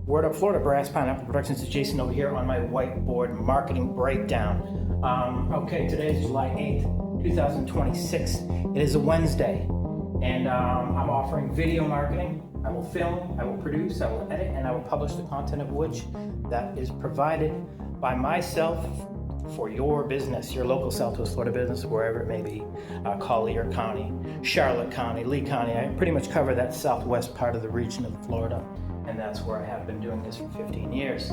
Word up, Florida, Brasspineapple Productions. Is Jason over here on my whiteboard marketing breakdown. Okay, today is July 8th, 2026. It is a Wednesday, and I'm offering video marketing. I will film, I will produce, I will edit, and I will publish the content of which that is provided by myself for your business, your local Southwest Florida business, wherever it may be, Collier County, Charlotte County, Lee County. I pretty much cover that southwest part of the region of Florida, and that's where I have been doing this for 15 years.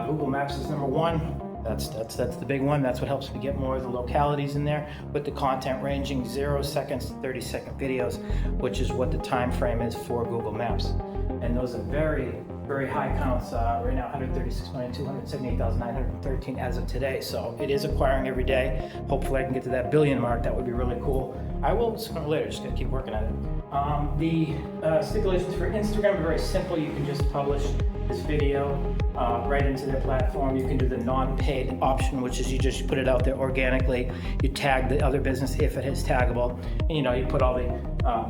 Google Maps is number one. That's the big one. That's what helps me get more of the localities in there, with the content ranging 0 seconds to 30-second videos, which is what the time frame is for Google Maps. And those are very, very high counts. Right now, 136,278,913 as of today. So it is acquiring every day. Hopefully I can get to that billion mark. That would be really cool. I will sooner or later, just gotta keep working at it. The stipulations for Instagram are very simple. You can just publish this video right into their platform. You can do the non-paid option, which is you just put it out there organically. You tag the other business if it is taggable, and you put all the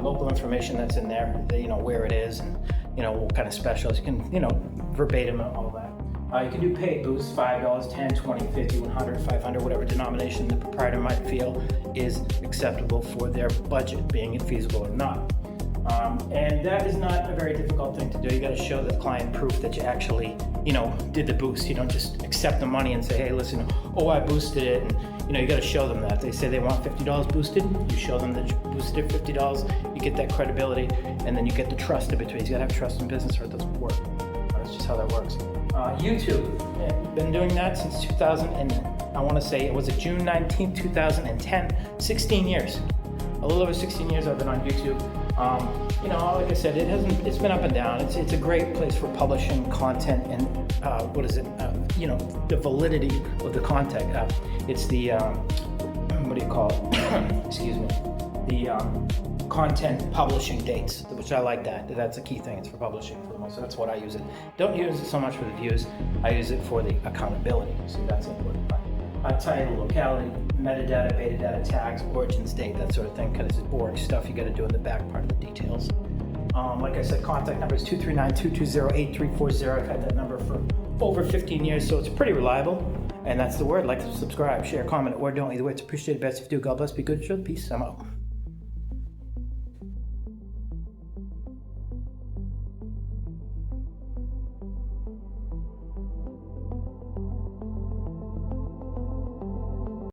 local information that's in there, where it is, and what kind of specials. You can verbatim and all that. You can do paid boosts, $5, 10, 20, 50, 100, 500, whatever denomination the proprietor might feel is acceptable for their budget, being it feasible or not. And that is not a very difficult thing to do. You got to show the client proof that you actually, did the boost. You don't just accept the money and say, hey, listen, I boosted it. And, you got to show them that. They say they want $50 boosted. You show them that you boosted it $50. You get that credibility, and then you get the trust in between. You got to have trust in business or it doesn't work. That's just how that works. YouTube, been doing that since 2000, and I want to say, was it June 19, 2010? 16 years. A little over 16 years I've been on YouTube. Like I said, it's been up and down. It's a great place for publishing content and the validity of the content. It's the what do you call it? Excuse me. The content publishing dates, which I like that. That's a key thing. It's for publishing for the most. So that's what I use it. Don't use it so much for the views. I use it for the accountability. See, that's important. Title, locality, metadata, beta data, tags, origins, date, that sort of thing, because it's boring stuff you got to do in the back part of the details. Like I said, contact number is 239-220-8340. I've had that number for over 15 years, so it's pretty reliable. And that's the word. Like, subscribe, share, comment, or don't. Either way, it's appreciated best if you do. God bless, be good, show the peace. I'm out.